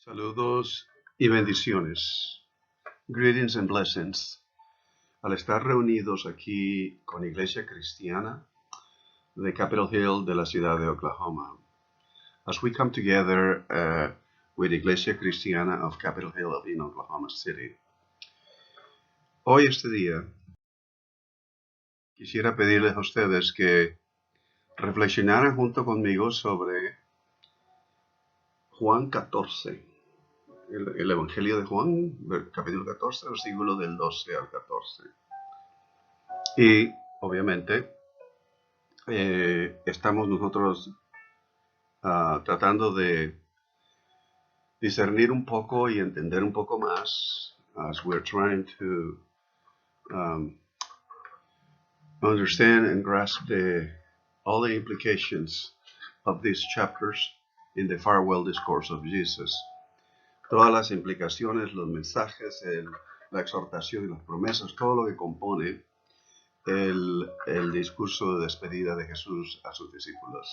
Saludos y bendiciones. Greetings and blessings. Al estar reunidos aquí con Iglesia Cristiana de Capitol Hill de la ciudad de Oklahoma, as we come together with Iglesia Cristiana of Capitol Hill in Oklahoma City, hoy este día quisiera pedirles a ustedes que reflexionaran junto conmigo sobre Juan 14. El Evangelio de Juan, capítulo 14, versículo del 12 al 14. Y obviamente estamos nosotros tratando de discernir un poco y entender un poco más as we're trying to understand and grasp all the implications of these chapters in the farewell discourse of Jesus. Todas las implicaciones, los mensajes, la exhortación y las promesas, todo lo que compone el discurso de despedida de Jesús a sus discípulos.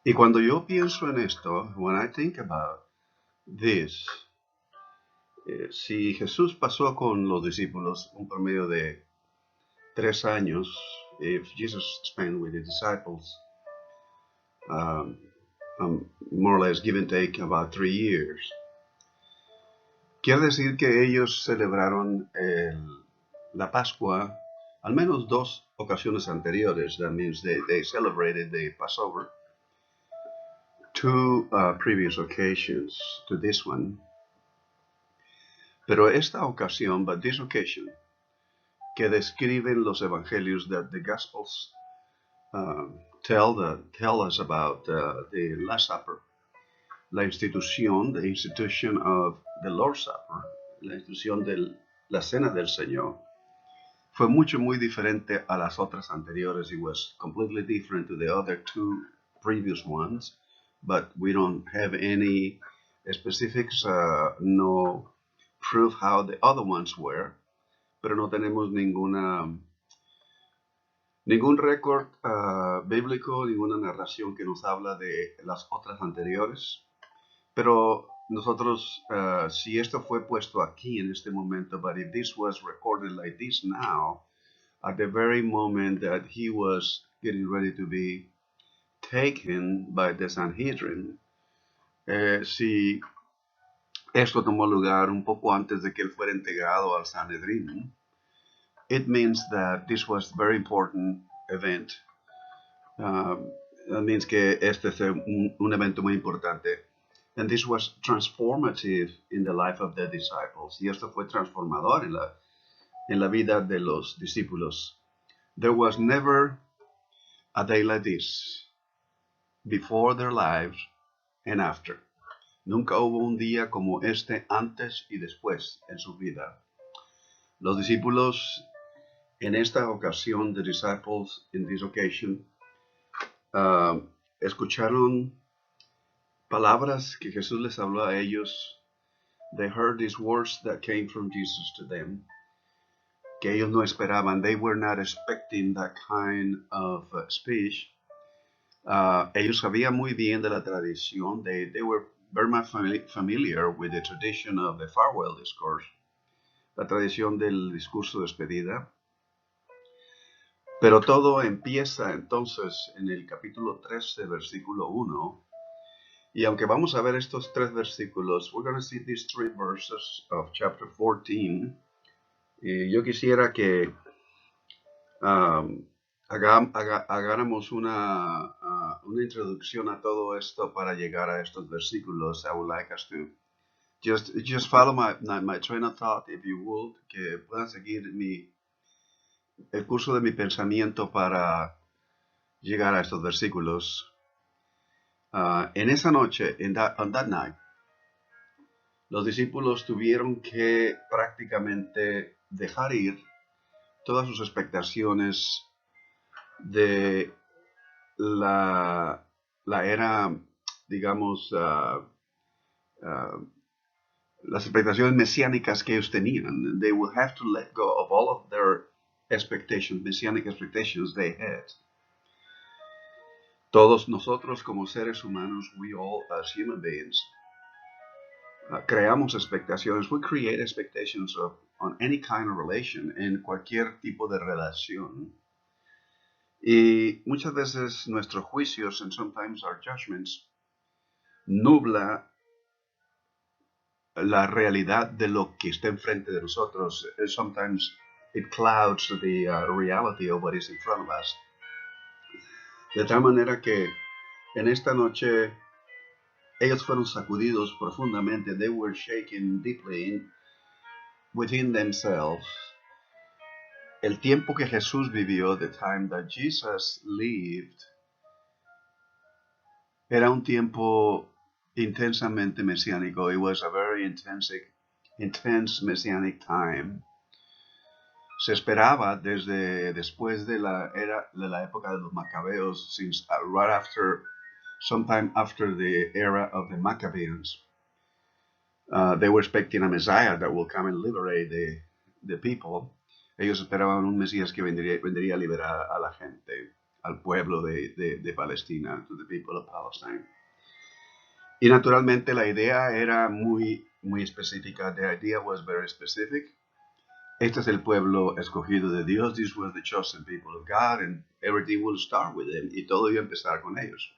Y cuando yo pienso en esto, when I think about this, si Jesús pasó con los discípulos un promedio de 3 años, if Jesus spent with the disciples more or less give and take about 3 years, quiere decir que ellos celebraron la Pascua al menos 2 ocasiones anteriores. That means they celebrated the Passover 2 previous occasions to this one. Pero esta ocasión, but this occasion, que describen los evangelios, that the Gospels tell us about the Last Supper, the institution of the Lord's Supper, la institución de la Cena del Señor, fue muy diferente a las otras anteriores. It was completely different to the other 2 previous ones, but we don't have any specifics, no proof how the other ones were, pero no tenemos ningún récord bíblico, ninguna narración que nos habla de las otras anteriores. Pero nosotros, si esto fue puesto aquí en este momento, but if this was recorded like this now, at the very moment that he was getting ready to be taken by the Sanhedrin, si esto tomó lugar un poco antes de que él fuera entregado al Sanhedrin, it means that this was a very important event. That means que este fue un evento muy importante. And this was transformative in the life of the disciples. Y esto fue transformador en la vida de los discípulos. There was never a day like this before their lives and after. Nunca hubo un día como este antes y después en su vida. Los discípulos en esta ocasión, the disciples in this occasion, escucharon palabras que Jesús les habló a ellos. They heard these words that came from Jesus to them, que ellos no esperaban. They were not expecting that kind of speech. Ellos sabían muy bien de la tradición. They were very much familiar with the tradition of the farewell discourse, la tradición del discurso de despedida. Pero todo empieza entonces en el capítulo 13, versículo 1. Y aunque vamos a ver estos 3 versículos, we're going to see these 3 verses of chapter 14. Y yo quisiera que hagáramos una introducción a todo esto para llegar a estos versículos. I would like us to just follow my train of thought, if you would, que puedan seguir el curso de mi pensamiento para llegar a estos versículos. En esa noche, on that night, los discípulos tuvieron que prácticamente dejar ir todas sus expectaciones de la era, digamos, las expectaciones mesiánicas que ellos tenían. They would have to let go of all of their expectations, messianic expectations they had. Todos nosotros como seres humanos, we all as human beings, creamos expectaciones. We create expectations on any kind of relation, en cualquier tipo de relación. Y muchas veces nuestros juicios, and sometimes our judgments, nubla la realidad de lo que está enfrente de nosotros. Sometimes it clouds the reality of what is in front of us. De tal manera que en esta noche ellos fueron sacudidos profundamente. They were shaken deeply within themselves. El tiempo que Jesús vivió, the time that Jesus lived, era un tiempo intensamente mesiánico. It was a very intense messianic time. Se esperaba desde después de la época de los Macabeos, since right after, sometime after the era of the Maccabees, they were expecting a Messiah that will come and liberate the people. Ellos esperaban un Mesías que vendría a liberar a la gente, al pueblo de Palestina, to the people of Palestine. Y naturalmente la idea era muy específica. The idea was very specific. Este es el pueblo escogido de Dios. This was the chosen people of God, and everything will start with them. Y todo iba a empezar con ellos.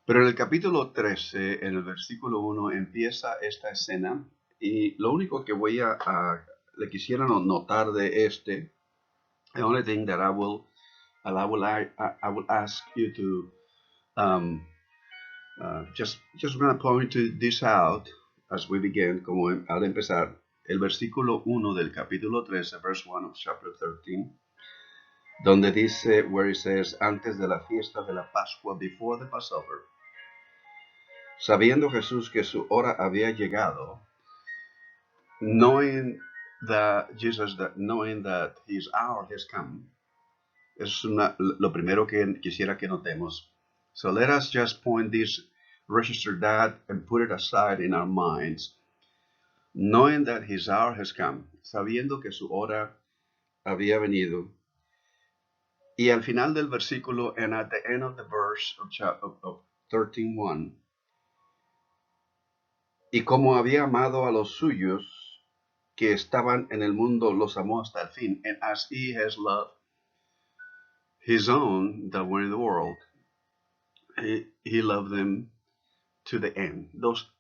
Pero en el capítulo 13, en el versículo 1, empieza esta escena. Y lo único que le quisiera notar de the only thing that I will ask you to just going to point this out as we begin, como al empezar. El versículo 1 del capítulo 13, verse 1 of chapter 13, donde dice, where it says, antes de la fiesta de la Pascua, before the Passover, sabiendo Jesús que su hora había llegado, knowing that his hour has come, es lo primero que quisiera que notemos. So let us just register that and put it aside in our minds. Knowing that his hour has come, sabiendo que su hora había venido. Y al final del versículo, and at the end of the verse of 13:1, y como había amado a los suyos que estaban en el mundo, los amó hasta el fin. And as he has loved his own that were in the world, he loved them to the end. Those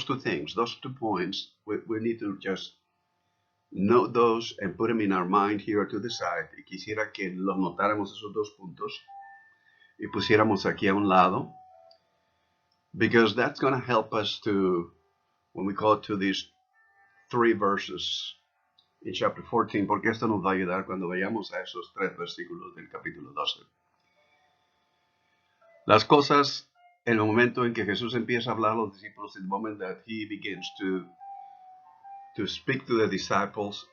two things, those 2 points, we need to just note those and put them in our mind here to the side. Y quisiera que los notáramos esos 2 puntos y pusiéramos aquí a un lado, because that's going to help us to, when we go to these 3 verses in chapter 14, porque esto nos va a ayudar cuando vayamos a esos 3 versículos del capítulo 12. Las cosas, en el momento en que Jesús empieza a hablar a los discípulos, in the moment that he begins to speak to the disciples,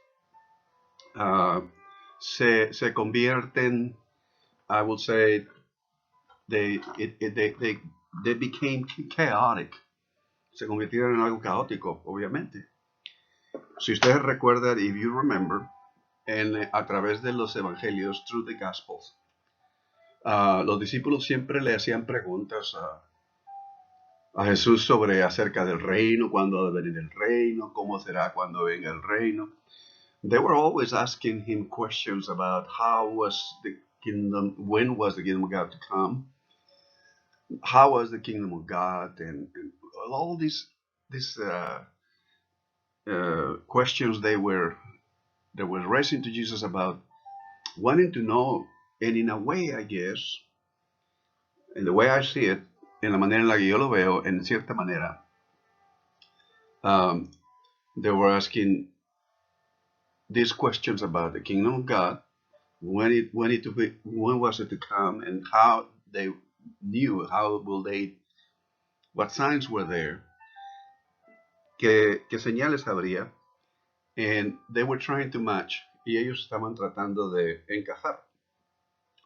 se convierten, I would say, they became chaotic. Se convirtieron en algo caótico, obviamente. Si ustedes recuerdan, if you remember, a través de los evangelios, through the Gospels, los discípulos siempre le hacían preguntas a Jesús acerca del reino, cuándo ha de venir el reino, cómo será cuando venga el reino. They were always asking him questions about how was the kingdom, when was the kingdom of God to come, how was the kingdom of God, and all these questions they were raising to Jesus about wanting to know. And in a way, I guess, in the way I see it, en la manera en la que yo lo veo, en cierta manera, they were asking these questions about the kingdom of God, when was it to come, and how they knew, what signs were there, qué señales habría, and they were trying to match, y ellos estaban tratando de encajar.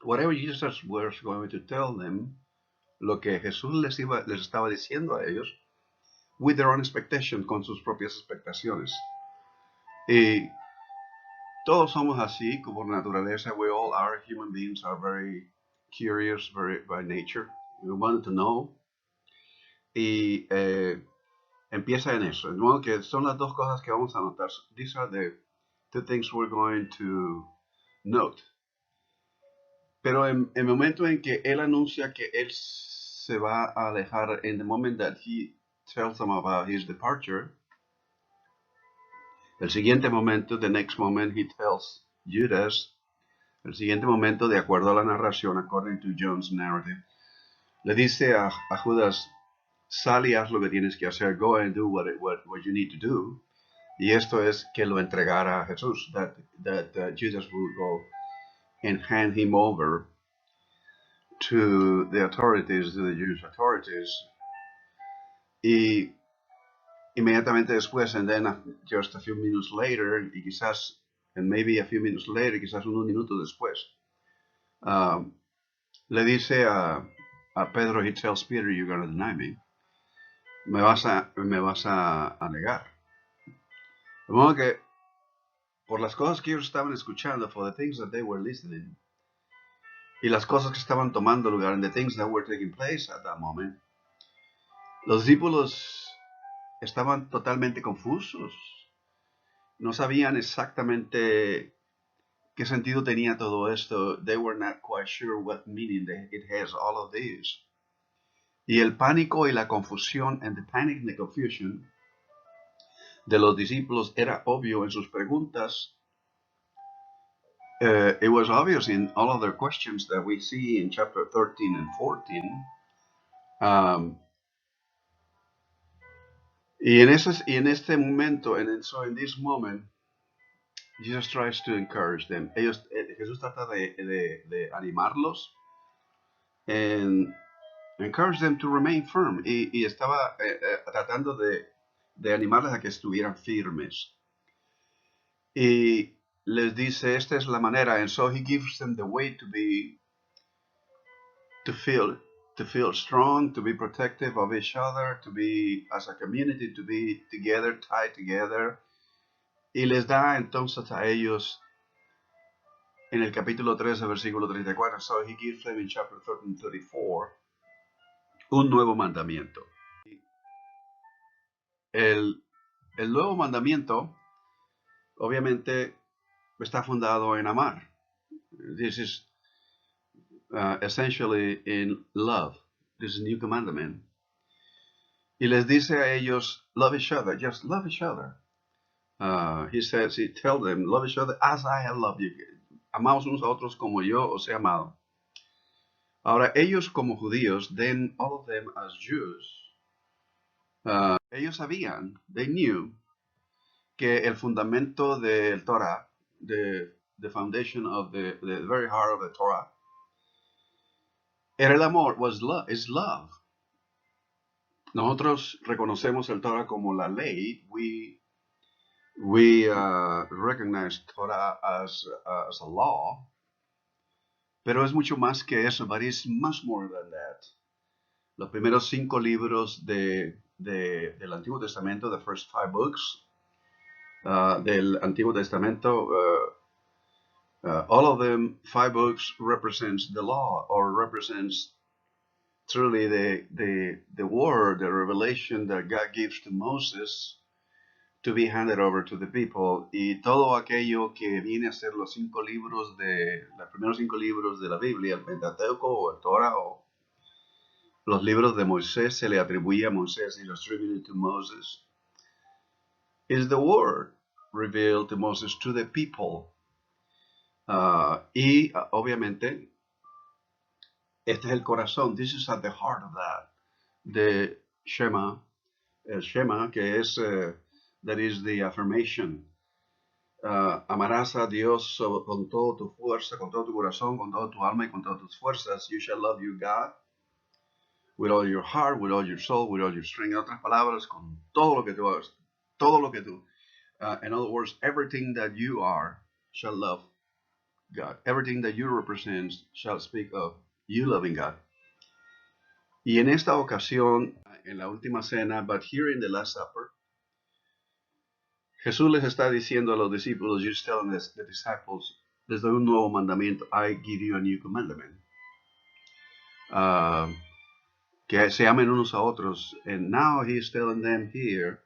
Whatever Jesus was going to tell them, lo que Jesús les estaba diciendo a ellos, with their own expectations, con sus propias expectaciones. Y todos somos así, como naturaleza. We all are, human beings are very curious, very by nature. We wanted to know. Y empieza en eso. De modo que son las dos cosas que vamos a notar. These are the two things we're going to note. Pero en el momento en que él anuncia que él se va a alejar, in the moment that he tells them about his departure, el siguiente momento, the next moment, he tells Judas, el siguiente momento, de acuerdo a la narración, according to John's narrative, le dice a Judas, sal y haz lo que tienes que hacer, go and do what you need to do. Y esto es que lo entregara a Jesús, that Judas would go and hand him over to the authorities, to the Jewish authorities. Y inmediatamente después, and then just a few minutes later, y quizás, and maybe a few minutes later, quizás unos minutos después, le dice a Pedro, he tells Peter, you're going to deny me. Me vas a negar. De modo que, por las cosas que ellos estaban escuchando, for the things that they were listening, y las cosas que estaban tomando lugar, and the things that were taking place at that moment, los discípulos estaban totalmente confusos. No sabían exactamente qué sentido tenía todo esto. They were not quite sure what meaning it has, all of this. Y el pánico y la confusión, and the panic and the confusion de los discípulos era obvio en sus preguntas. It was obvious in all of their questions that we see in chapter 13 and 14. Y en este momento, so in this moment, Jesus tries to encourage them. Jesús trata de animarlos and encourage them to remain firm. Y estaba tratando de animarles a que estuvieran firmes. Y les dice, esta es la manera, and so he gives them the way to feel strong, to be protective of each other, to be as a community, to be together, tied together. Y les da entonces a ellos, en el capítulo 13, versículo 34, so he gives them in chapter 13, 34, un nuevo mandamiento. El nuevo mandamiento, obviamente, está fundado en amar. This is essentially in love. This is a new commandment. Y les dice a ellos, love each other, just love each other. He tells them, love each other as I have loved you. Amaos unos a otros como yo os he amado. Ahora, ellos como judíos, then all of them as Jews, ellos sabían, they knew, que el fundamento del Torah, the foundation of the very heart of the Torah, era el amor, is love. Nosotros reconocemos el Torah como la ley. We recognize Torah as a law, pero es mucho más que eso, but it's much more than that. Los primeros 5 libros del Antiguo Testamento, the first 5 books del Antiguo Testamento, all of them, 5 books represents the law, or represents truly the word, the revelation that God gives to Moses to be handed over to the people. Y todo aquello que viene a ser los primeros 5 libros de la Biblia, el Pentateuco o el Torah o los libros de Moisés, se le atribuye a Moisés, y attributed to Moses, is the word revealed to Moses to the people. Obviamente, este es el corazón. This is at the heart of that. The Shema, el Shema, que es, that is the affirmation. Amarás a Dios con toda tu fuerza, con todo tu corazón, con toda tu alma y con todas tus fuerzas. You shall love your God with all your heart, with all your soul, with all your strength. En otras palabras, con todo lo que tú hagas, todo lo que tú. In other words, everything that you are shall love God. Everything that you represent shall speak of you loving God. Y en esta ocasión, en la última cena, but here in the Last Supper, Jesús les está diciendo a los discípulos, He's telling the disciples, les doy un nuevo mandamiento. I give you a new commandment. que se amen unos a otros. And now he's telling them here,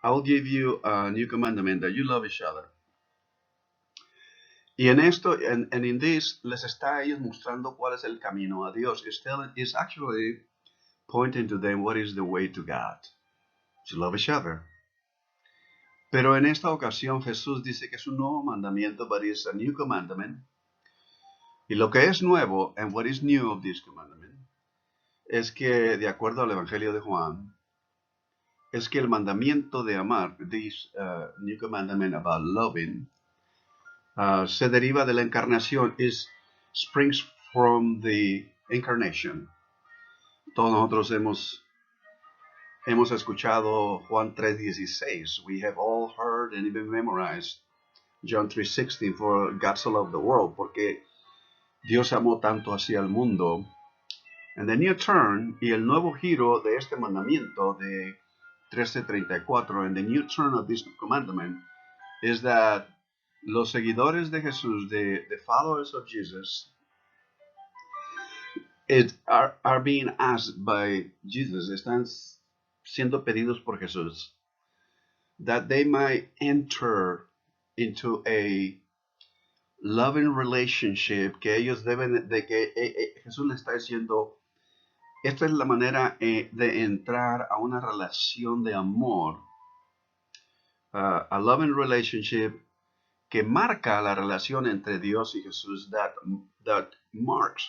I will give you a new commandment, that you love each other. Y en esto, and in this, les está a ellos mostrando cuál es el camino a Dios. It's actually pointing to them what is the way to God. To love each other. Pero en esta ocasión Jesús dice que es un nuevo mandamiento, but it's a new commandment. Y lo que es nuevo, and what is new of this commandment, es que, de acuerdo al Evangelio de Juan, es que el mandamiento de amar, this new commandment about loving, se deriva de la encarnación, springs from the incarnation. Todos nosotros hemos escuchado Juan 3:16. We have all heard and even memorized John 3:16, for God so loved the world, porque Dios amó tanto hacia el mundo. And the new turn, y el nuevo giro de este mandamiento de 13:34, and the new turn of this commandment is that los seguidores de Jesús, the followers of Jesus, are being asked by Jesus, están siendo pedidos por Jesús, that they might enter into a loving relationship, que ellos deben, de que Jesús le está diciendo, esta es la manera de entrar a una relación de amor, a loving relationship que marca la relación entre Dios y Jesús, that marks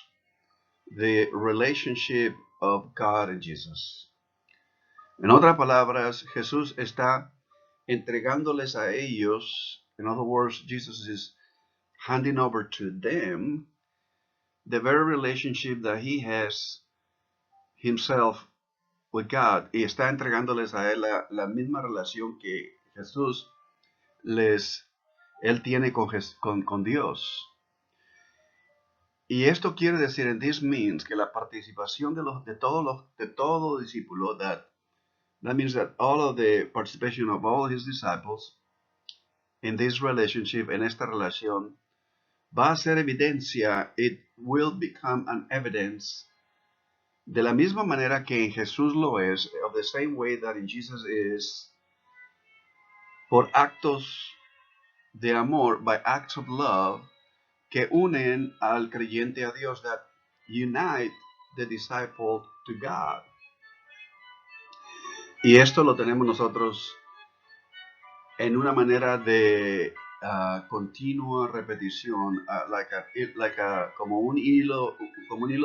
the relationship of God and Jesus. En otras palabras, Jesús está entregándoles a ellos, in other words, Jesus is handing over to them the very relationship that he has himself with God, y está entregándoles a él la misma relación que Jesús él tiene con Dios. Y esto quiere decir, and this means, que la participación de todo discípulo, that means that all of the participation of all his disciples in this relationship, en esta relación, va a ser evidencia, it will become an evidence, de la misma manera que en Jesús lo es, of the same way that in Jesus is, por actos de amor, by acts of love, que unen al creyente a Dios, that unite the disciple to God. Y esto lo tenemos nosotros en una manera de continua repetición, como un hilo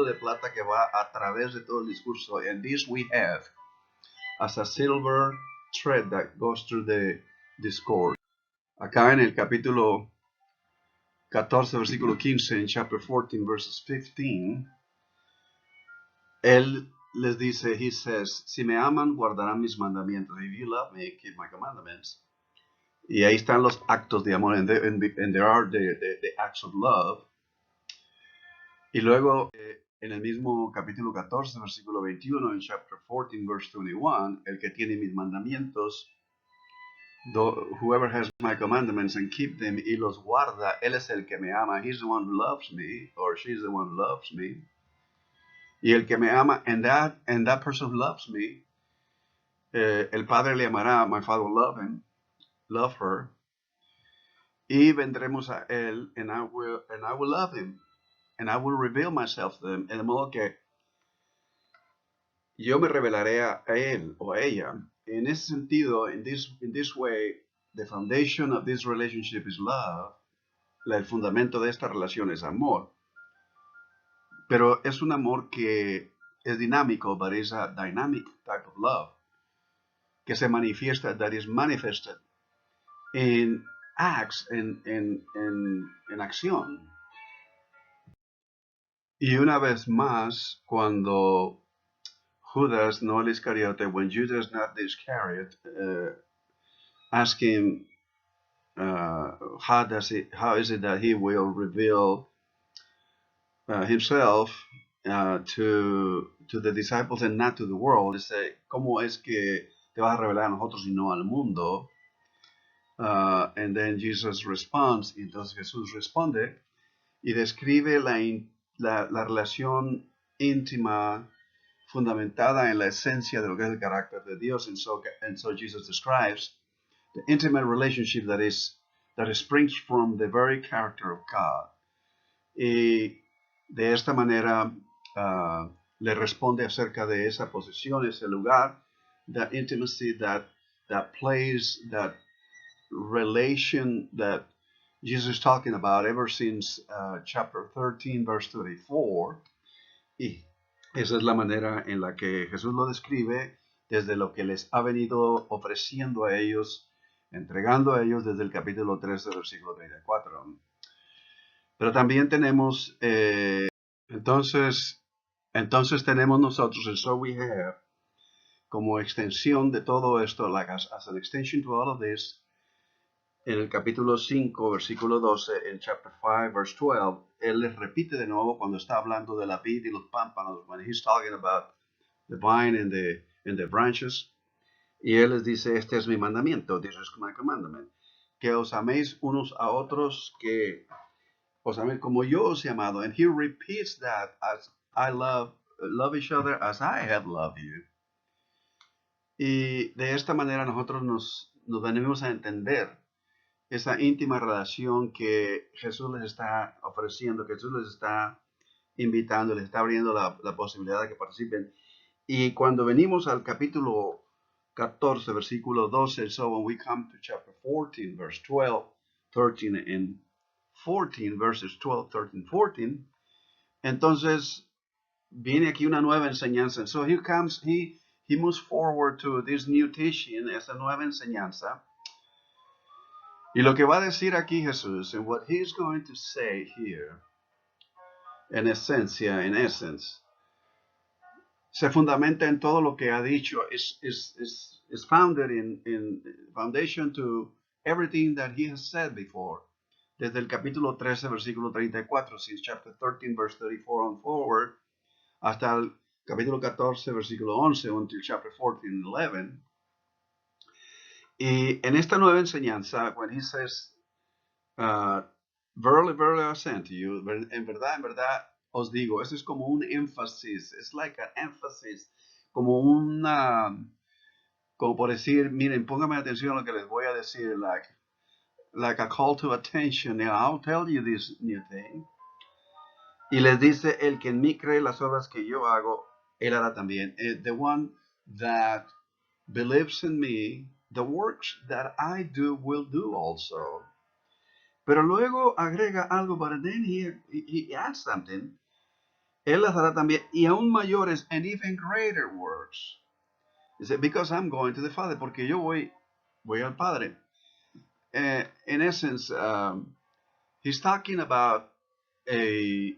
de plata que va a través de todo el discurso. And this we have as a silver thread that goes through the discourse. Acá en el capítulo 14, versículo 15, en chapter 14, verses 15, él les dice, he says, si me aman, guardarán mis mandamientos. If you love me, keep my commandments. Y ahí están los actos de amor, and there are the acts of love. Y luego, en el mismo capítulo 14, versículo 21, en chapter 14, verse 21, el que tiene mis mandamientos, whoever has my commandments and keep them, y los guarda, él es el que me ama. He's the one who loves me, or she's the one who loves me. Y el que me ama, and that person who loves me, el Padre le amará, my Father will love her, y vendremos a él, and I will love him, and I will reveal myself to them. En de modo que yo me revelaré a él o a ella. En ese sentido, in this way, the foundation of this relationship is love. El fundamento de esta relación es amor. Pero es un amor que es dinámico, but it's a dynamic type of love, que se manifiesta, that is manifested in acts, en acción. Y una vez más, cuando Judas, no el Iscariote, when Judas, not the Iscariot, asked him, how is it that he will reveal himself to the disciples and not to the world? Dice, ¿cómo es que te vas a revelar a nosotros y no al mundo? And then Jesus responds, y entonces Jesús responde y describe la relación íntima fundamentada en la esencia de lo que es el carácter de Dios. And so Jesus describes the intimate relationship that springs from the very character of God. Y de esta manera le responde acerca de esa posición, ese lugar, that intimacy, that place, that relation that Jesus is talking about ever since chapter 13, verse 34. Y esa es la manera en la que Jesús lo describe desde lo que les ha venido ofreciendo a ellos, entregando a ellos desde el capítulo 13, versículo 34. Pero también tenemos, entonces tenemos nosotros, and so we have, como extensión de todo esto, like as an extension to all of this, en el capítulo 5, versículo 12, en chapter 5, verse 12, él les repite de nuevo cuando está hablando de la vid y los pámpanos, when he's talking about the vine and the branches, y él les dice, este es mi mandamiento, this is my commandment, que os améis unos a otros, que os améis como yo os he amado, and he repeats that as I love each other as I have loved you. Y de esta manera nosotros nos venimos a entender esa íntima relación que Jesús les está ofreciendo, que Jesús les está invitando, les está abriendo la posibilidad de que participen. Y cuando venimos al capítulo 14, versículo 12, so when we come to chapter 14, verse 12, 13 and 14, verses 12, 13, 14, entonces viene aquí una nueva enseñanza. So he moves forward to this new teaching, esa nueva enseñanza. Y lo que va a decir aquí Jesús, and what he's going to say here, en esencia, in essence, se fundamenta en todo lo que ha dicho, is founded in foundation to everything that he has said before. Desde el capítulo 13, versículo 34, since chapter 13, verse 34 on forward, hasta el capítulo 14, versículo 11, until chapter 14, 11. Y en esta nueva enseñanza, when he says, verily, verily I say to you, en verdad os digo, eso es como un énfasis, it's like an emphasis, como por decir, miren, pónganme atención a lo que les voy a decir, like a call to attention, I'll tell you this new thing. Y les dice, el que en mí cree las obras que yo hago, él hará también. The one that believes in me, the works that I do will do also. Pero luego agrega algo, but then he adds something. Él las hará también, y aún mayores, and even greater works. Dice, because I'm going to the Father, porque yo voy al Padre. In essence, he's talking about a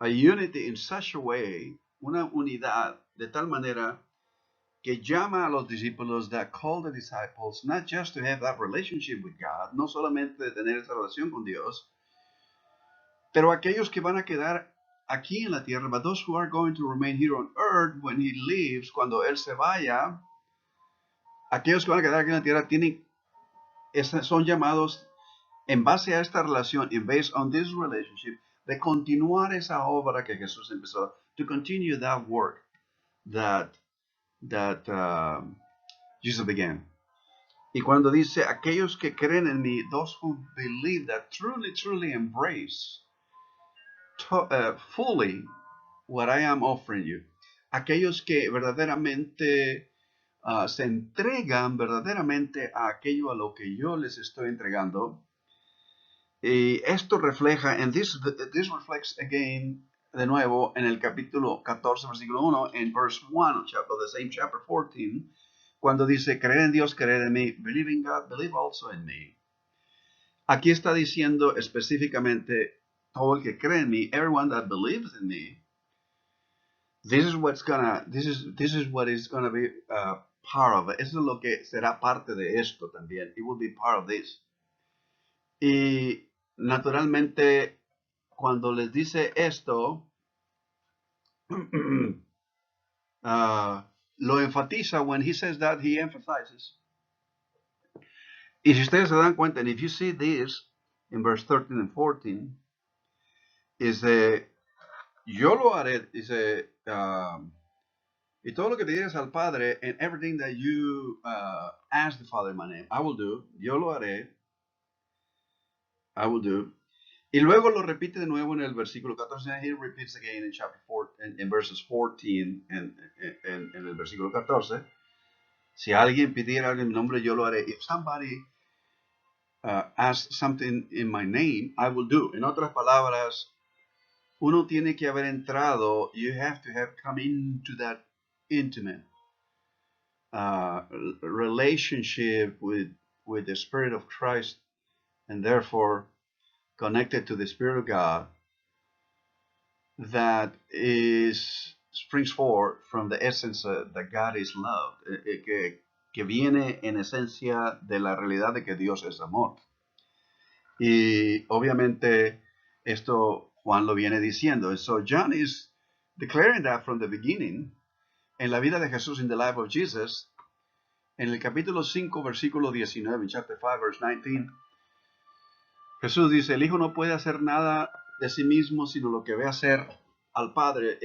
unity in such a way, una unidad de tal manera que llama a los discípulos, that call the disciples, not just to have that relationship with God, no solamente de tener esa relación con Dios, pero aquellos que van a quedar aquí en la tierra, but those who are going to remain here on earth when he leaves, cuando él se vaya, aquellos que van a quedar aquí en la tierra son llamados en base a esta relación, and based on this relationship, de continuar esa obra que Jesús empezó, to continue that work that Jesus began. Y cuando dice, aquellos que creen en mí, those who believe, that truly embrace fully what I am offering you, aquellos que verdaderamente se entregan verdaderamente a aquello a lo que yo les estoy entregando. Y esto refleja, and this reflects again, de nuevo, en el capítulo 14, versículo 1, en verse 1 of the same chapter 14, cuando dice, creer en Dios, creer en mí, believe in God, believe also in me. Aquí está diciendo específicamente, todo el que cree en mí, everyone that believes in me, this is what is gonna be part of it. Eso es lo que será parte de esto también. It will be part of this. Y naturalmente, cuando les dice esto, lo enfatiza. When he says that, he emphasizes. Y si ustedes se dan cuenta, and if you see this in verse 13 and 14, dice, yo lo haré, dice, y todo lo que te digas al Padre, and everything that you ask the Father in my name, I will do. Yo lo haré. I will do. Y luego lo repite de nuevo en el versículo 14. And he repeats again in chapter 4, in verses 14, en el versículo 14. Si alguien pidiera en mi nombre, yo lo haré. If somebody asks something in my name, I will do. En otras palabras, uno tiene que haber entrado, you have to have come into that intimate relationship with the Spirit of Christ, and therefore connected to the Spirit of God, that springs forth from the essence that God is love, que viene en esencia de la realidad de que Dios es amor. Y obviamente esto Juan lo viene diciendo. And so John is declaring that from the beginning. En la vida de Jesús, in the life of Jesus, en el capítulo 5, versículo 19, en chapter 5, verse 19, Jesús dice, el Hijo no puede hacer nada de sí mismo, sino lo que ve hacer al Padre.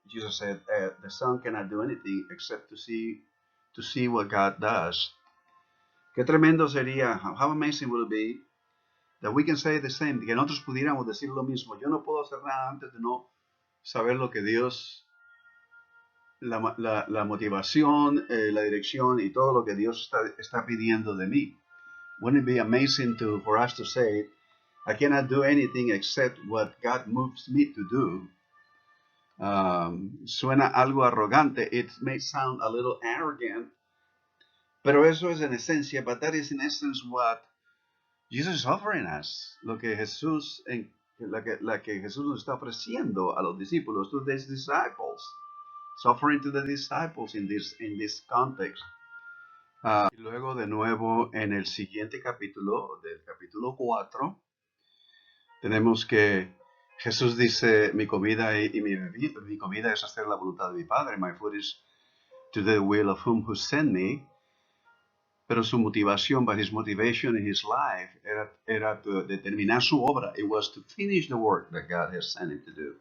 Jesus said, the Son cannot do anything except to see what God does. Qué tremendo sería, how amazing would it be that we can say the same, que nosotros pudiéramos decir lo mismo. Yo no puedo hacer nada antes de no saber lo que Dios, la motivación, la dirección y todo lo que Dios está pidiendo de mí. Wouldn't it be amazing for us to say, I cannot do anything except what God moves me to do? Suena algo arrogante. It may sound a little arrogant, pero eso es en esencia, but that is in essence what Jesus is offering us. Lo que Jesús, la que Jesús nos está ofreciendo a los discípulos, to these disciples. Suffering to the disciples in this context. Y luego de nuevo en el siguiente capítulo, del capítulo 4, tenemos que Jesús dice, mi comida mi comida es hacer la voluntad de mi Padre. My food is to do the will of who sent me. Pero su motivación, but his motivation in his life, era determinar su obra. It was to finish the work that God has sent him to do.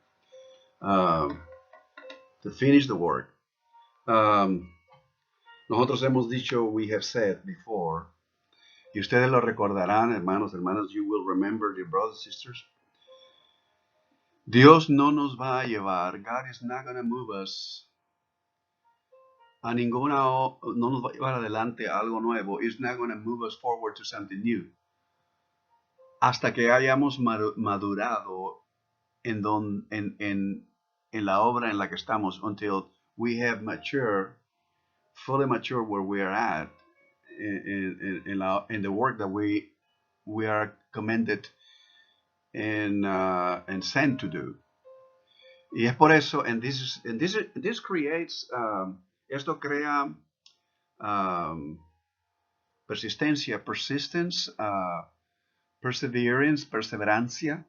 To finish the work. Nosotros hemos dicho, we have said before, y ustedes lo recordarán, hermanos, hermanas, you will remember, dear brothers and sisters, Dios no nos va a llevar, God is not going to move us a no nos va a llevar adelante a algo nuevo, it's not going to move us forward to something new, hasta que hayamos madurado en la obra en la que estamos, until we have fully mature where we are at, in the work that we are commended and sent to do. Y es por eso, and this creates, esto crea persistencia, persistence, perseverance, perseverancia,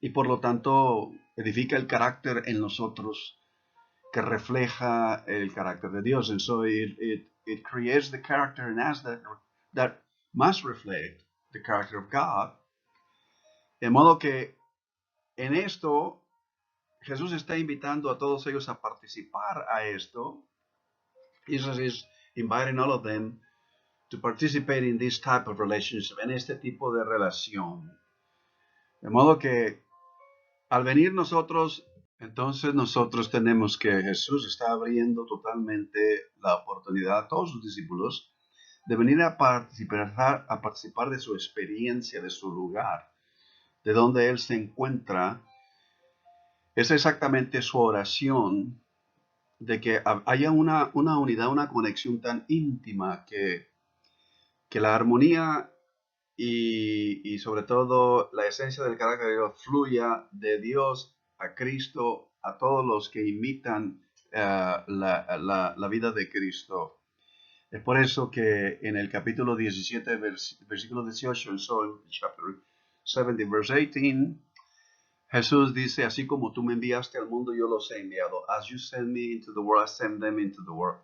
y por lo tanto edifica el carácter en nosotros que refleja el carácter de Dios. And so it creates the character in us that must reflect the character of God. De modo que en esto Jesús está invitando a todos ellos a participar a esto. Jesus is inviting all of them to participate in this type of relationship, en este tipo de relación. De modo que al venir nosotros, entonces nosotros tenemos que Jesús está abriendo totalmente la oportunidad a todos sus discípulos de venir a participar de su experiencia, de su lugar, de donde Él se encuentra. Es exactamente su oración de que haya una unidad, una conexión tan íntima que la armonía y sobre todo la esencia del carácter de Dios fluya de Dios a Cristo, a todos los que imitan la vida de Cristo. Es por eso que en el capítulo 17, versículo 18, so chapter 17, verse 18, Jesús dice, así como tú me enviaste al mundo, yo los he enviado. As you send me into the world, I send them into the world.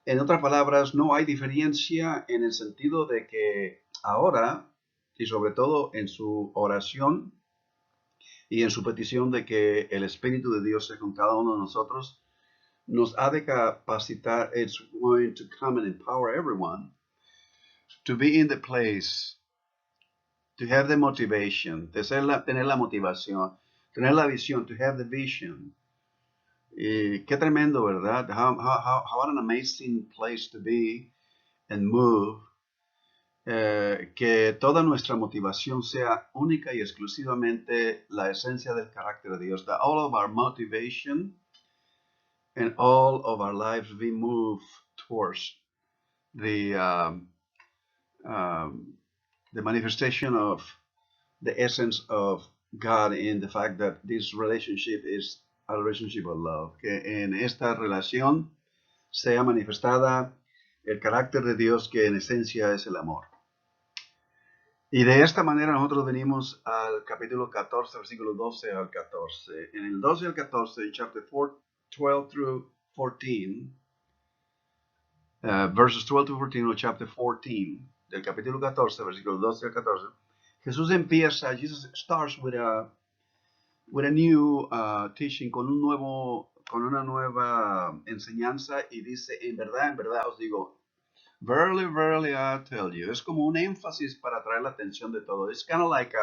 En otras palabras, no hay diferencia en el sentido de que ahora, y sobre todo en su oración, y en su petición de que el Espíritu de Dios sea con cada uno de nosotros, nos ha de capacitar. It's going to come and empower everyone to be in the place, to have the motivation, tener la motivación, tener la visión, to have the vision. Y qué tremendo, ¿verdad? How an amazing place to be and move. Que toda nuestra motivación sea única y exclusivamente la esencia del carácter de Dios. That all of our motivation and all of our lives be moved towards the the manifestation of the essence of God in the fact that this relationship is a relationship of love. Que en esta relación sea manifestada el carácter de Dios, que en esencia es el amor. Y de esta manera nosotros venimos al capítulo 14, versículo 12 al 14. En el 12 al 14, chapter 12 through 14, verses 12 to 14, o chapter 14, del capítulo 14, versículo 12 al 14, Jesús empieza, Jesus starts with a new teaching, con una nueva enseñanza, y dice, en verdad os digo, verily, verily, I tell you. Es como un énfasis para atraer la atención de todo. It's kind of like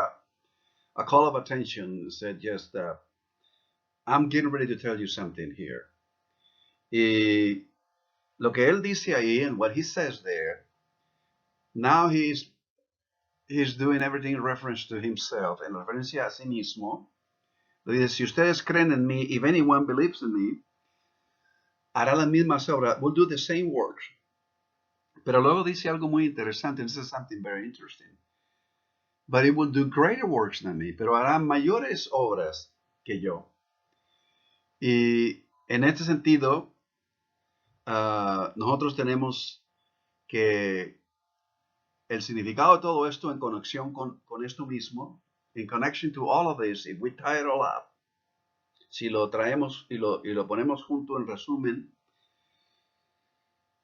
a call of attention. Said just, I'm getting ready to tell you something here. Y lo que él dice ahí, and what he says there, now he's doing everything in reference to himself, en referencia a sí mismo. Dice, si ustedes creen en mí, if anyone believes in me, hará las mismas obras, will do the same works. Pero luego dice algo muy interesante, and this is something very interesting. But it will do greater works than me, pero hará mayores obras que yo. Y en este sentido, nosotros tenemos que el significado de todo esto en conexión con esto mismo, in connection to all of this, if we tie it all up, si lo traemos y lo ponemos junto en resumen,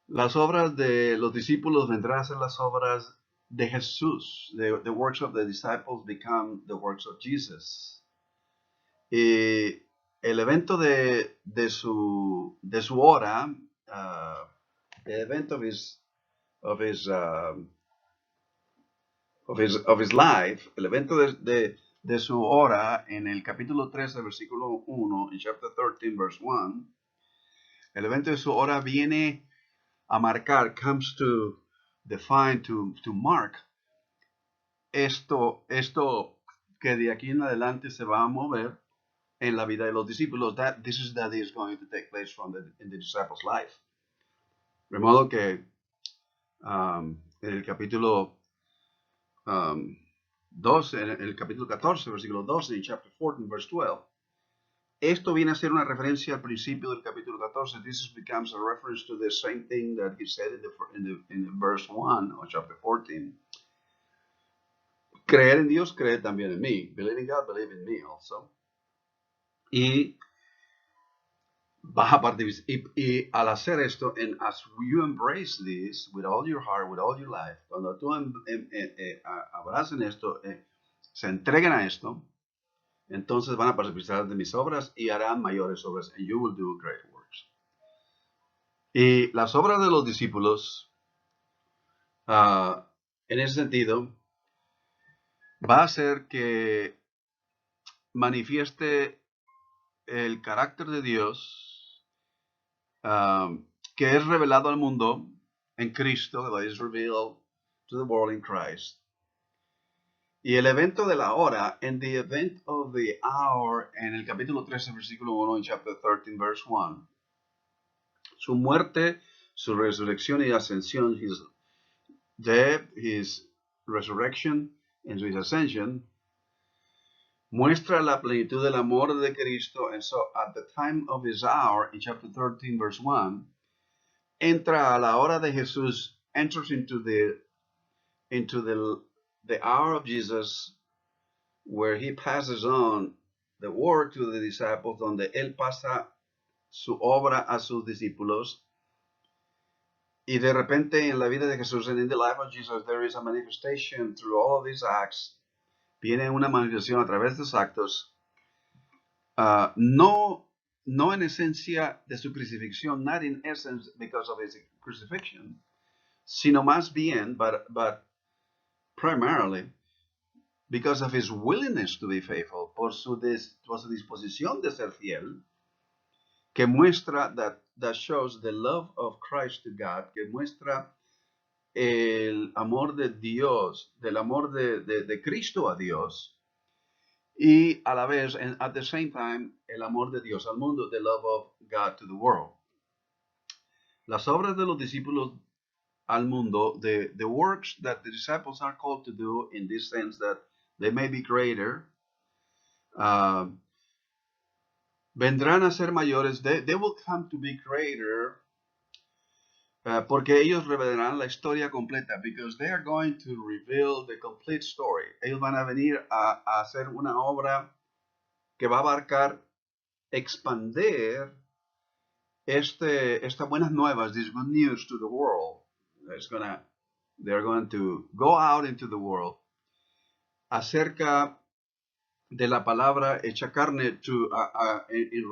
las obras de los discípulos vendrán a ser las obras de Jesús. The works of the disciples become the works of Jesus. Y el evento de su hora, the event of his life, el evento de su hora en el capítulo 13, versículo 1, en chapter 13, verse 1, el evento de su hora viene a marcar, comes to define, to mark esto que de aquí en adelante se va a mover en la vida de los discípulos. That is going to take place in the disciples' life. De modo que en el capítulo 12, en el capítulo 14, versículo 12, en chapter 14, verse 12, esto viene a ser una referencia al principio del capítulo 14. This becomes a reference to the same thing that he said in the verse 1 of chapter 14. Creer en Dios, creer también en mí. Believe in God, believe in me also. Y vas a participar. Y al hacer esto, and as you embrace this with all your heart, with all your life, cuando tú abracen esto, se entreguen a esto, entonces van a participar de mis obras y harán mayores obras. And you will do great works. Y las obras de los discípulos, en ese sentido, va a ser que manifieste el carácter de Dios, que es revelado al mundo en Cristo, that is revealed to the world in Christ. Y el evento de la hora, and the event of the hour, en el capítulo 13, versículo 1, en chapter 13, verse 1. Su muerte, su resurrección y ascensión, his death, his resurrection, and his ascension, muestra la plenitud del amor de Cristo. And so at the time of his hour, in chapter 13, verse 1, entra a la hora de Jesús, enters into the hour of Jesus, where he passes on the word to the disciples, donde él pasa su obra a sus discípulos. Y de repente en la vida de Jesús, and in the life of Jesus, there is a manifestation through all of these acts. Viene una manifestación a través de los actos no en esencia de su crucifixión, not in essence because of his crucifixion, sino más bien, but primarily because of his willingness to be faithful, por su disposición de ser fiel, que muestra, that shows the love of Christ to God, que muestra el amor de Dios, del amor de Cristo a Dios, y a la vez, and at the same time, el amor de Dios al mundo, the love of God to the world. Las obras de los discípulos al mundo, the works that the disciples are called to do in this sense that they may be greater, vendrán a ser mayores, they will come to be greater, porque ellos revelarán la historia completa, because they are going to reveal the complete story. Ellos van a venir a hacer una obra que va a abarcar, expander estas buenas nuevas, this good news to the world. They're going to go out into the world acerca de la palabra hecha carne in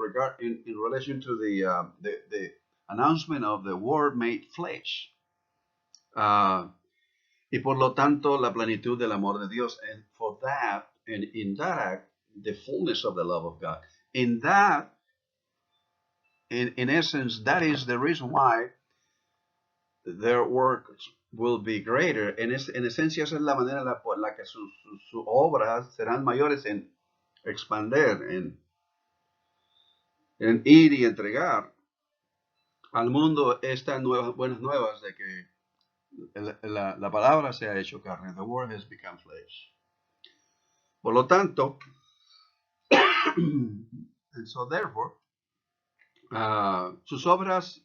relation to the announcement of the word made flesh. Y por lo tanto la plenitud del amor de Dios. And for that, and in that act, the fullness of the love of God. In that, in essence, that is the reason why their works will be greater. En esencia, esa es la manera por la que sus obras serán mayores en expander, en ir y entregar al mundo estas buenas nuevas de que la palabra se ha hecho carne. The word has become flesh. Por lo tanto, and so therefore, sus obras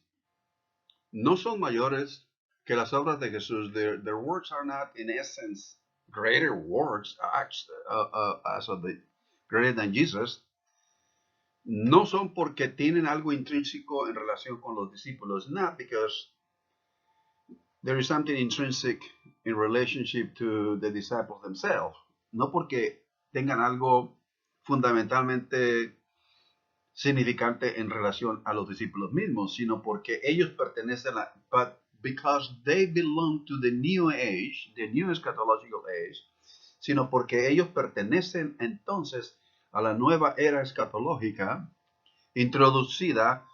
no son mayores que las obras de Jesús. Their works are not, in essence, greater works, acts as of the greater than Jesus. No son porque tienen algo intrínseco en relación con los discípulos, not because there is something intrinsic in relationship to the disciples themselves. No porque tengan algo fundamentalmente significante en relación a los discípulos mismos, sino porque ellos pertenecen but because they belong to the new age, the new eschatological age, sino porque ellos pertenecen entonces a la nueva era escatológica introducida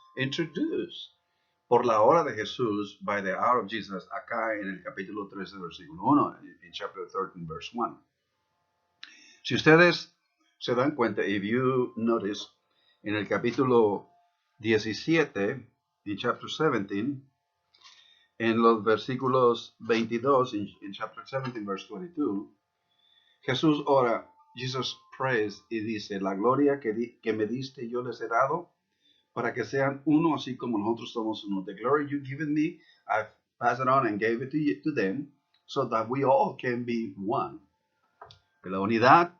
por la hora de Jesús, by the hour of Jesus, acá en el capítulo 13, versículo 1, en chapter 13, verse 1. Si ustedes se dan cuenta, if you notice, en el capítulo 17, en chapter 17, en los versículos 22, en chapter 17, verse 22, Jesús ora, Jesus prays y dice, la gloria que me diste yo les he dado, para que sean uno así como nosotros somos uno. The glory you've given me, I've passed it on and gave it to them, so that we all can be one. La unidad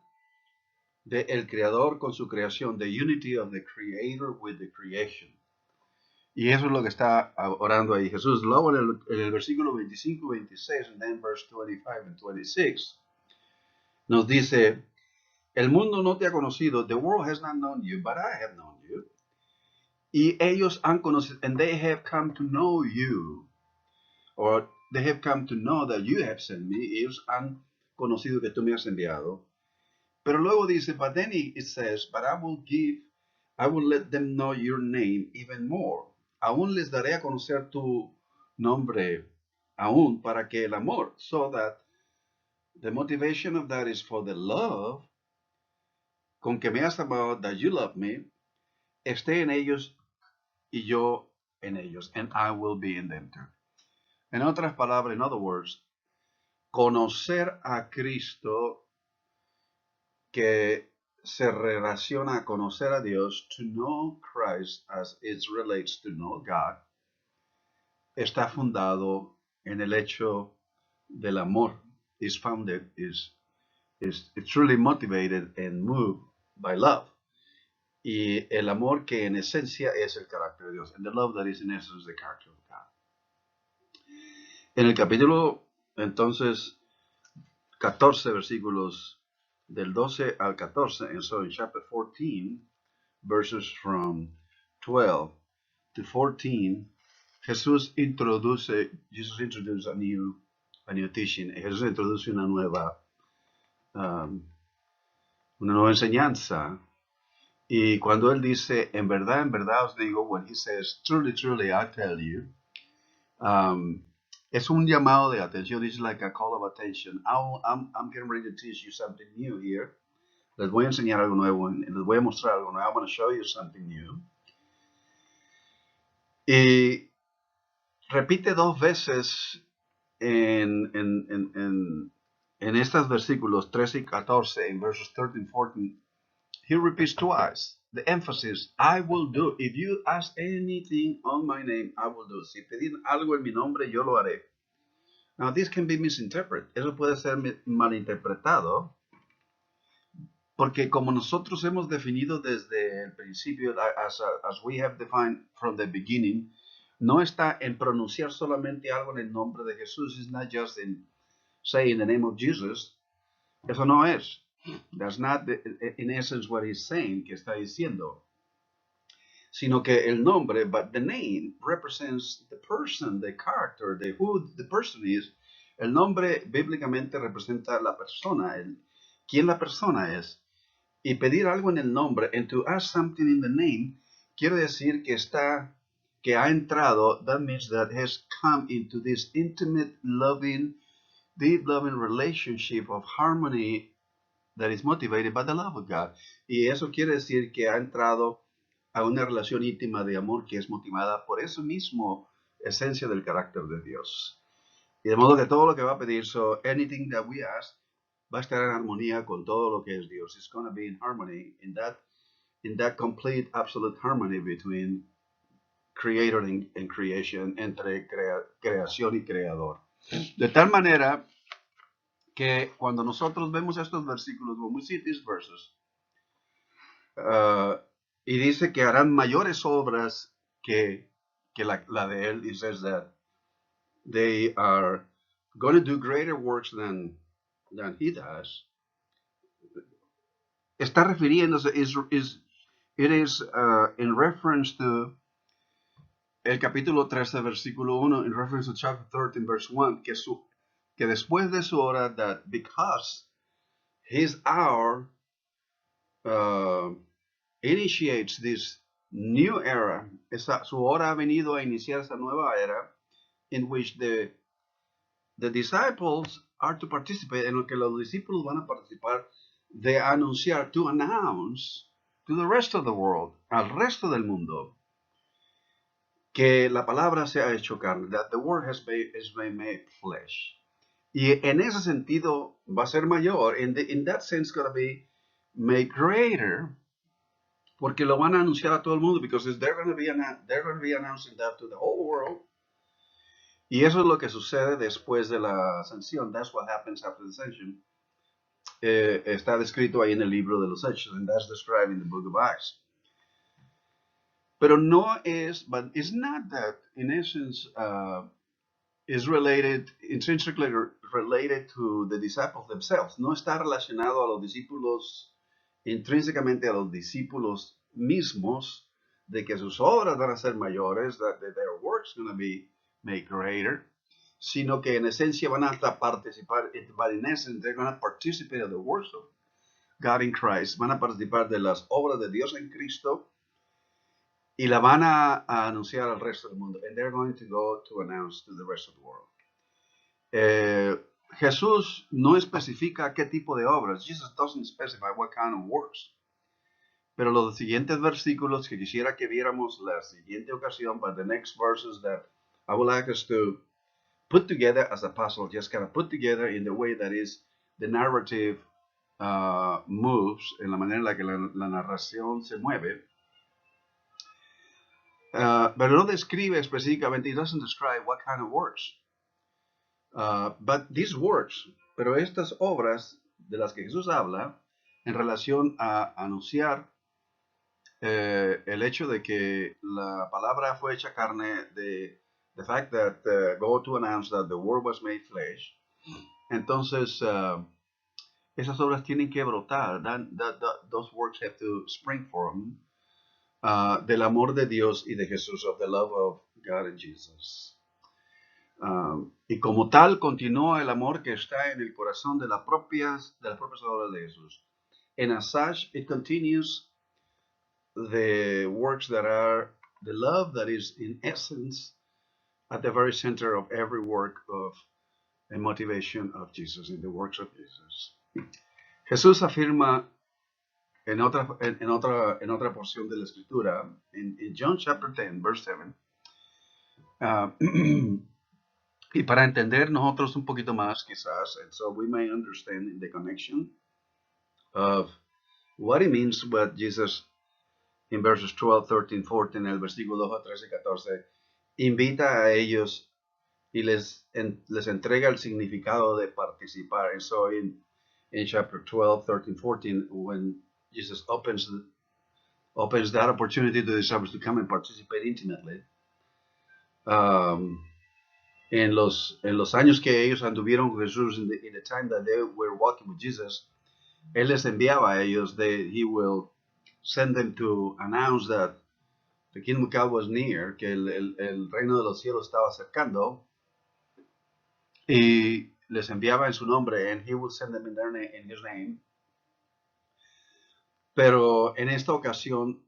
del Creador con su creación, the unity of the Creator with the creation. Y eso es lo que está orando ahí Jesús. Luego en el versículo 25, 26, and then verse 25 and 26, nos dice, el mundo no te ha conocido, the world has not known you, but I have known you. Y ellos han conocido, and they have come to know you, or they have come to know that you have sent me. Ellos han conocido que tú me has enviado. Pero luego dice, but then it says, but I will let them know your name even more. Aún les daré a conocer tu nombre, aún para que el amor, so that the motivation of that is for the love, con que me has amado, that you love me, esté en ellos y yo en ellos, and I will be in them too. En otras palabras, in other words, conocer a Cristo, que se relaciona a conocer a Dios, to know Christ as it relates to know God, está fundado en el hecho del amor. Is founded, is truly motivated and moved by love. Y el amor que en esencia es el carácter de Dios. And the love that is in essence the character of God. En el capítulo, entonces, 14 versículos del 12 al 14, and so in chapter 14, verses from 12 to 14, Jesus introduced a new teaching. Jesús introduce um, una nueva enseñanza. Y cuando él dice, en verdad os digo, when he says, truly, truly, I tell you, es un llamado de atención. This is like a call of attention. I'm getting ready to teach you something new here. Les voy a enseñar algo nuevo, les voy a mostrar algo nuevo. I'm going to show you something new. Y repite dos veces en estos versículos 13 y 14, en verses 13 and 14, he repeats twice the emphasis, I will do. If you ask anything on my name, I will do. Si pedís algo en mi nombre, yo lo haré. Now, this can be misinterpreted. Eso puede ser malinterpretado, porque como nosotros hemos definido desde el principio, as we have defined from the beginning, no está en pronunciar solamente algo en el nombre de Jesús. It's not just in saying the name of Jesus. Eso no es. That's not in essence what he's saying, que está diciendo. Sino que el nombre, but the name represents the person, the character, who the person is. El nombre bíblicamente representa la persona, quién la persona es. Y pedir algo en el nombre, and to ask something in the name, quiere decir que ha entrado, that means that has come into this intimate, loving, deep loving relationship of harmony that is motivated by the love of God. Y eso quiere decir que ha entrado a una relación íntima de amor que es motivada por eso mismo, esencia del carácter de Dios. Y de modo que todo lo que va a pedir, so anything that we ask, va a estar en armonía con todo lo que es Dios. It's going to be in harmony, in that complete, absolute harmony between creator and creation, entre creación y creador. De tal manera que cuando nosotros vemos estos versículos, when we see these verses, y dice que harán mayores obras que la de él, he says that they are going to do greater works than he does. Está refiriéndose, it is in reference to el capítulo 13, versículo 1, in reference to chapter 13, verse 1, que después de su hora, that because his hour initiates this new era, su hora ha venido a iniciar esa nueva era, in which the disciples are to participate, en lo que los discípulos van a participar, de anunciar, to announce to the rest of the world, al resto del mundo, que la palabra se ha hecho carne, that the word has been made flesh. Y en ese sentido va a ser mayor, in that sense going to be made greater, porque lo van a anunciar a todo el mundo, because they're going to be announcing that to the whole world. Y eso es lo que sucede después de la ascensión. That's what happens after the ascension. Está descrito ahí en el libro de los Hechos, and that's described in the book of Acts. Pero no es, but it's not that, in essence, is intrinsically related to the disciples themselves. No está relacionado a los discípulos, intrínsecamente a los discípulos mismos, de que sus obras van a ser mayores, that their works going to be made greater, sino que en esencia van a participar, but in essence they're going to participate in the works of God in Christ, van a participar de las obras de Dios en Cristo, y la van a anunciar al resto del mundo, and they're going to go to announce to the rest of the world. Jesús no especifica qué tipo de obras. Jesus doesn't specify what kind of works. Pero los siguientes versículos que quisiera que viéramos la siguiente ocasión, but the next verses that I would like us to put together as a puzzle, just kind of put together in the way that is the narrative moves, en la manera en la que la narración se mueve. Pero no describe específicamente, it doesn't describe what kind of works. But these works, pero estas obras de las que Jesús habla en relación a anunciar el hecho de que la palabra fue hecha carne, the fact that go to announce that the word was made flesh, entonces esas obras tienen que brotar, those works have to spring from del amor de Dios y de Jesús, of the love of God and Jesus. Y como tal, continúa el amor que está en el corazón de las propias obras de Jesús. And as such, it continues the works that are the love that is in essence at the very center of every work of and motivation of Jesus, in the works of Jesus. Jesús afirma en otra porción de la escritura, in John chapter 10, verse 7, y para entender nosotros un poquito más quizás, and so we may understand the connection of what it means what Jesus in verses 12, 13, 14, el versículo 2, 13 y 14, invita a ellos y les entrega el significado de participar. And so in chapter 12, 13, 14, when Jesus opens that opportunity to the disciples to come and participate intimately, en los años que ellos anduvieron con Jesús, in the time that they were walking with Jesus, Él les enviaba a ellos, he will send them to announce that the kingdom of God was near, que el reino de los cielos estaba acercando, y les enviaba en su nombre, and he will send them in his name. Pero en esta ocasión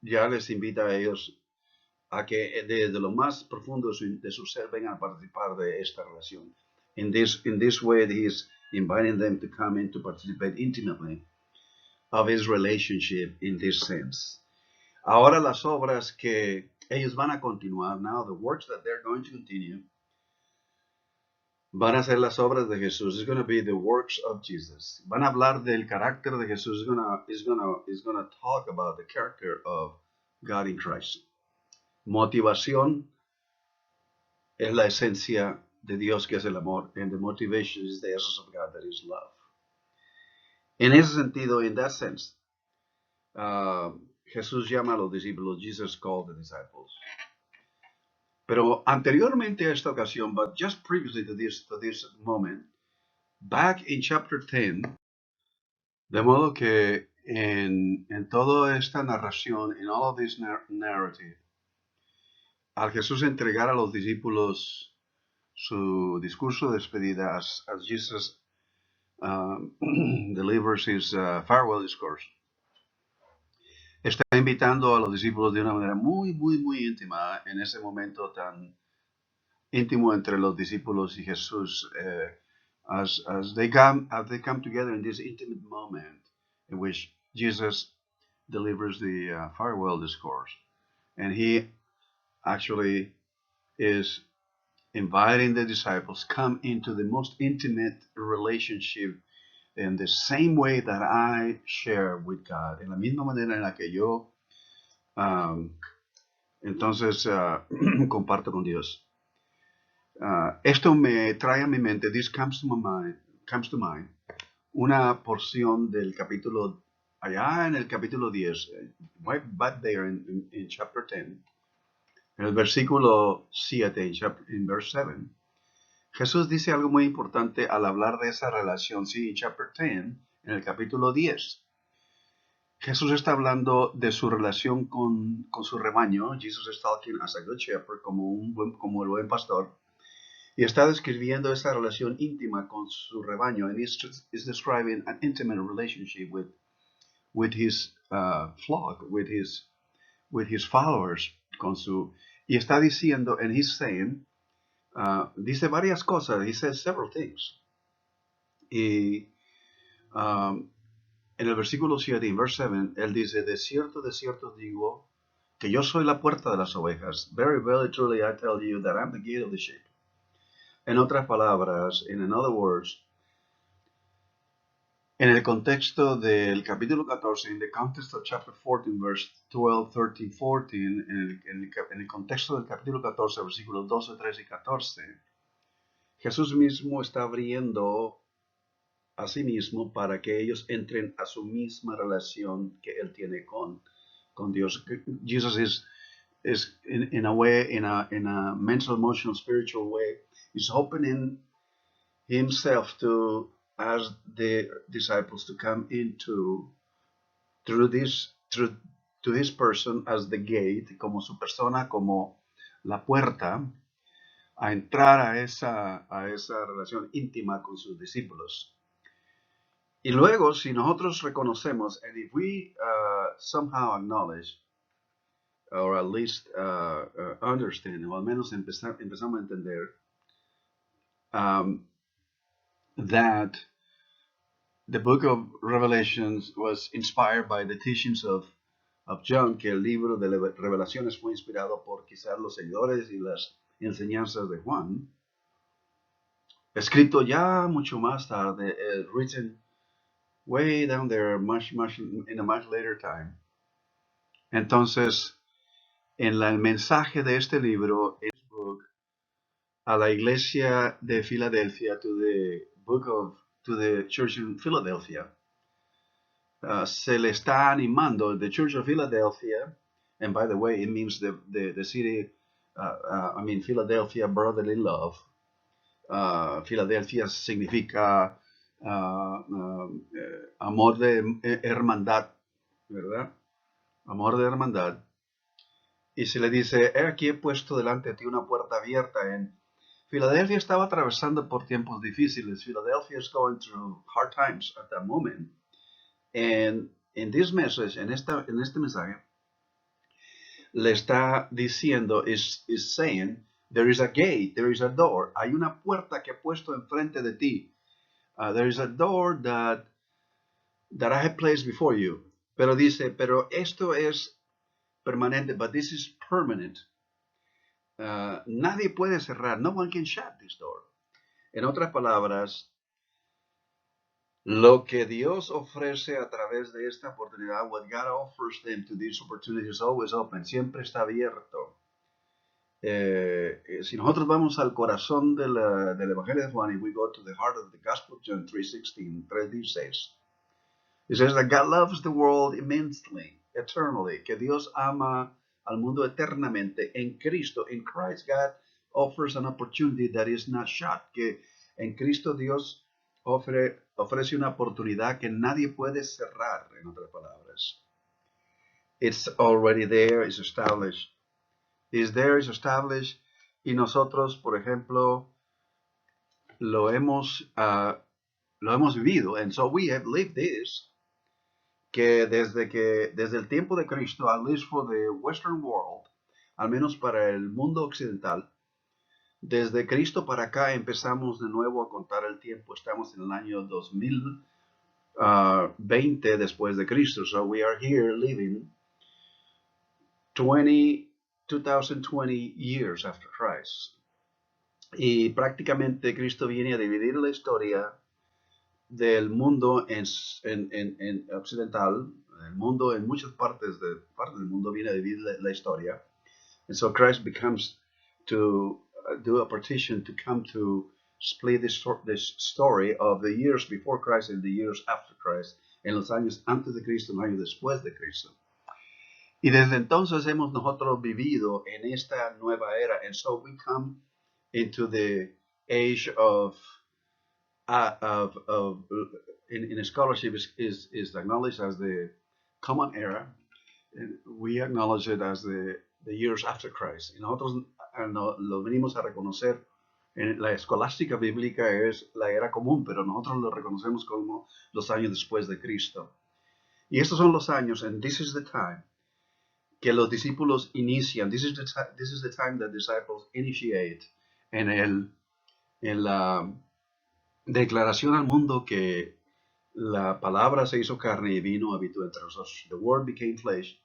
ya les invita a ellos a que desde lo más profundo de su ser vengan a participar de esta relación. In this way, he is inviting them to come in to participate intimately of his relationship in this sense. Ahora las obras que ellos van a continuar, now the works that they're going to continue, van a ser las obras de Jesús. It's going to be the works of Jesus. Van a hablar del carácter de Jesús. It's going to talk about the character of God in Christ. Motivación es la esencia de Dios, que es el amor, and the motivation is the essence of God, that is love. En ese sentido, in that sense, Jesús llama a los discípulos. Jesus called the disciples. Pero anteriormente a esta ocasión, but just previously to this moment, back in chapter 10, de modo que en toda esta narración, in all of this narrative, al Jesús entregar a los discípulos su discurso de despedida, as Jesus delivers his farewell discourse, está invitando a los discípulos de una manera muy, muy, muy íntima en ese momento tan íntimo entre los discípulos y Jesús, as they come together in this intimate moment in which Jesus delivers the farewell discourse, and he actually is inviting the disciples come into the most intimate relationship in the same way that I share with God, en la misma manera en la que yo entonces comparto con Dios. Esto me trae a mi mente, this comes to mind, una porción del capítulo, allá en el capítulo 10, right back there in chapter 10, en el versículo 7, in verse 7, Jesús dice algo muy importante al hablar de esa relación. Sí, en chapter 10, en el capítulo 10, Jesús está hablando de su relación con su rebaño. Jesus is talking as a good shepherd, como el buen pastor. Y está describiendo esa relación íntima con su rebaño. And is describing an intimate relationship with his flock, with his followers. Y está diciendo, and he's saying, dice varias cosas. He says several things. Y en el versículo 7, en verse 7, él dice, de cierto digo, que yo soy la puerta de las ovejas. Very, very truly I tell you that I'm the gate of the sheep. En otras palabras, in other words, en el contexto del capítulo 14, in the context of chapter 14, verse 12, 13, 14, en el contexto del capítulo 14, versículos 12, 13 y 14, Jesús mismo está abriendo a sí mismo para que ellos entren a su misma relación que él tiene con Dios. Jesus is in a way, in a mental, emotional, spiritual way, is opening himself to ask the disciples to come into through to this person as the gate, como su persona, como la puerta, a entrar a esa relación íntima con sus discípulos. Y luego, si nosotros reconocemos, and if we somehow acknowledge, or at least understand, o al menos empezamos a entender, that the book of Revelations was inspired by the teachings of John, que el libro de Revelaciones fue inspirado por quizás los seguidores y las enseñanzas de Juan, escrito ya mucho más tarde, written way down there, much in a much later time. Entonces, en el mensaje de este libro, a la iglesia de Filadelfia, to the church in Philadelphia, se le está animando, the Church of Philadelphia, and by the way, it means the city, Philadelphia, brotherly love. Philadelphia significa amor de hermandad, ¿verdad? Amor de hermandad. Y se le dice, aquí he puesto delante de ti una puerta abierta. En Filadelfia estaba atravesando por tiempos difíciles. Philadelphia is going through hard times at that moment. And in this message, en este mensaje, le está diciendo, is saying, there is a gate, there is a door. Hay una puerta que he puesto enfrente de ti. There is a door that I have placed before you. Pero dice, pero esto es permanente, but this is permanent. Nadie puede cerrar. No one can shut this door. En otras palabras, lo que Dios ofrece a través de esta oportunidad, what God offers them to this opportunity is always open, siempre está abierto. Si nosotros vamos al corazón del Evangelio de Juan, y we go to the heart of the Gospel of John 3:16, it says that God loves the world immensely, eternally, que Dios ama al mundo eternamente en Cristo. In Christ, God offers an opportunity that is not shut, que en Cristo Dios ofrece una oportunidad que nadie puede cerrar, en otras palabras. It's already there, it's established. It's there, it's established. Y nosotros, por ejemplo, lo hemos vivido. And so we have lived this, que desde el tiempo de Cristo, at least for the Western world, al menos para el mundo occidental, desde Cristo para acá empezamos de nuevo a contar el tiempo. Estamos en el año 2020 después de Cristo. So we are here living 2020 years after Christ. Y prácticamente Cristo viene a dividir la historia del mundo en occidental. El mundo en muchas partes del mundo viene a dividir la historia. And so Christ becomes to do a partition to come to split this story of the years before Christ and the years after Christ, en los años antes de Cristo, en los años después de Cristo. Y desde entonces hemos nosotros vivido en esta nueva era, and so we come into the age of in scholarship is acknowledged as the common era, and we acknowledge it as the years after Christ. Y nosotros lo venimos a reconocer. En la escolástica bíblica es la era común, pero nosotros lo reconocemos como los años después de Cristo. Y estos son los años, and this is the time que los discípulos inician. This is the time that disciples initiate en la declaración al mundo que la palabra se hizo carne y vino habitó entre nosotros. The word became flesh.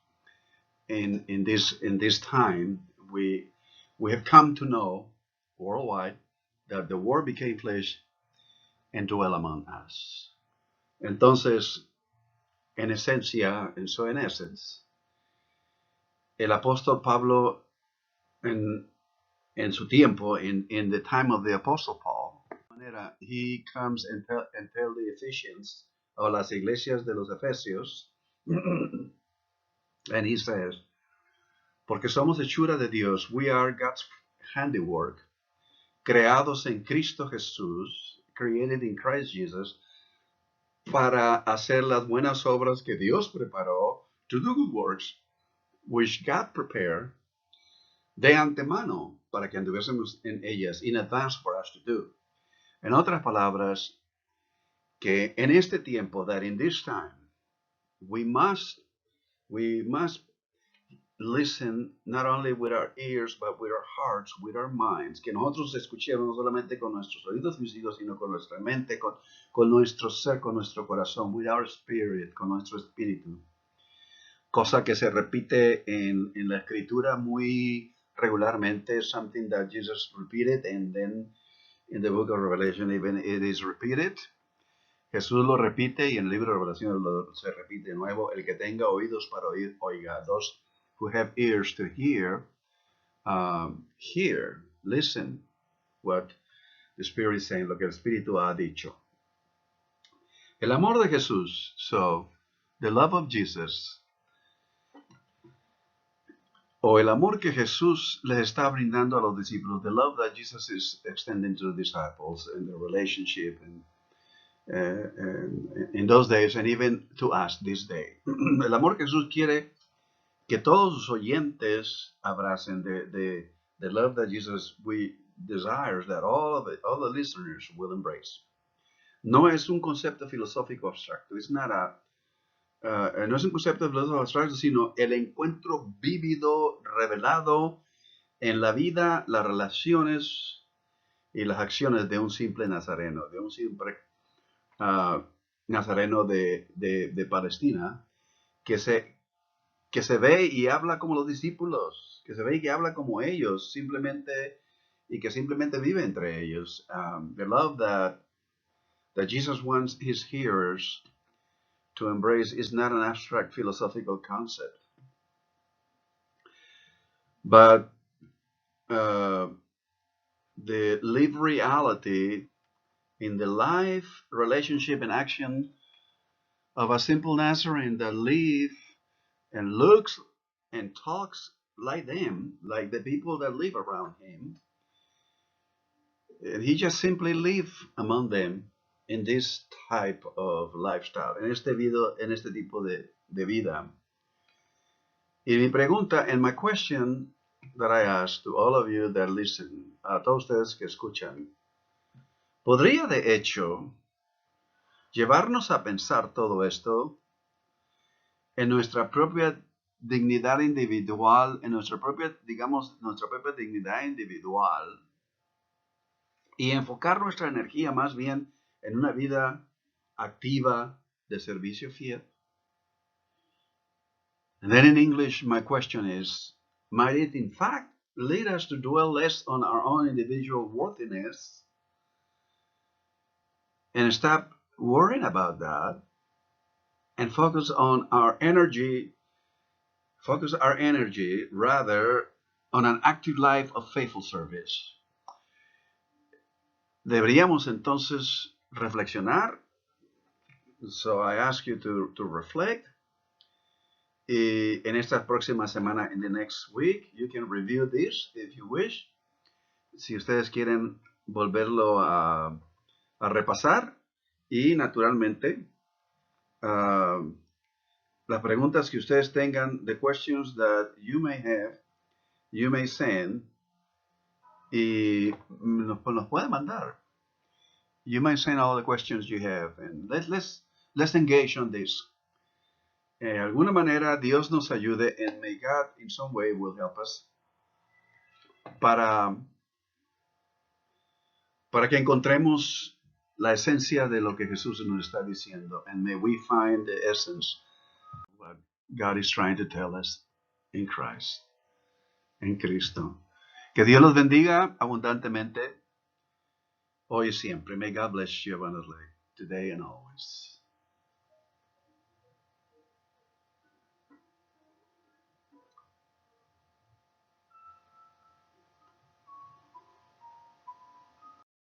In this time, we have come to know worldwide that the word became flesh and dwelt among us. Entonces, en esencia, en essence, el apóstol Pablo en su tiempo, in the time of the apostle Paul, he comes and tell the Ephesians, o las iglesias de los Efesios, and he says, porque somos hechura de Dios, we are God's handiwork, creados en Cristo Jesús, created in Christ Jesus, para hacer las buenas obras que Dios preparó, to do good works, which God prepared de antemano para que anduviésemos en ellas, in advance for us to do. En otras palabras, que en este tiempo, that in this time, we must listen not only with our ears, but with our hearts, with our minds, que nosotros escuchemos no solamente con nuestros oídos físicos, sino con nuestra mente, con nuestro ser, con nuestro corazón, with our spirit, con nuestro espíritu. Cosa que se repite en la escritura muy regularmente, something that Jesus repeated, and then in the book of Revelation even it is repeated. Jesús lo repite y en el libro de Revelación se repite de nuevo. El que tenga oídos para oír, oiga. Those who have ears to hear, hear, listen what the Spirit is saying, lo que el Espíritu ha dicho. El amor de Jesús, so, the love of Jesus, o el amor que Jesús les está brindando a los discípulos, the love that Jesus is extending to the disciples in the relationship and in those days and even to us this day. El amor que Jesús quiere que todos sus oyentes abracen, the love that Jesus desires that all the listeners will embrace. No es un concepto filosófico abstracto. It's not no es un concepto filosófico abstracto, sino el encuentro vívido, revelado en la vida, las relaciones y las acciones de un simple nazareno, de un simple nazareno de Palestina, que se ve y habla como los discípulos, que se ve y que habla como ellos, simplemente, y que simplemente vive entre ellos. The love that Jesus wants his hearers to embrace is not an abstract philosophical concept, but the lived reality in the life, relationship, and action of a simple Nazarene that lives and looks and talks like them, like the people that live around him. And he just simply lives among them in this type of lifestyle, en este tipo de vida. Y mi pregunta, and my question that I ask to all of you that listen, a todos ustedes que escuchan, ¿podría de hecho llevarnos a pensar todo esto en nuestra propia dignidad individual, en nuestra propia dignidad individual, y enfocar nuestra energía más bien en una vida activa de servicio fiel? And then in English, my question is, might it in fact lead us to dwell less on our own individual worthiness and stop worrying about that and focus our energy rather on an active life of faithful service? Deberíamos entonces reflexionar. So I ask you to reflect. Y en esta próxima semana, in the next week, you can review this if you wish. Si ustedes quieren volverlo a repasar. Y naturalmente, las preguntas que ustedes tengan, the questions that you may have, you may send, y nos pueden mandar. You may send all the questions you have, and let's engage on this. De alguna manera, Dios nos ayude, and may God in some way will help us para que encontremos la esencia de lo que Jesús nos está diciendo, and may we find the essence of what God is trying to tell us in Christ, en Cristo. Que Dios los bendiga abundantemente hoy y siempre. May God bless you abundantly today and always.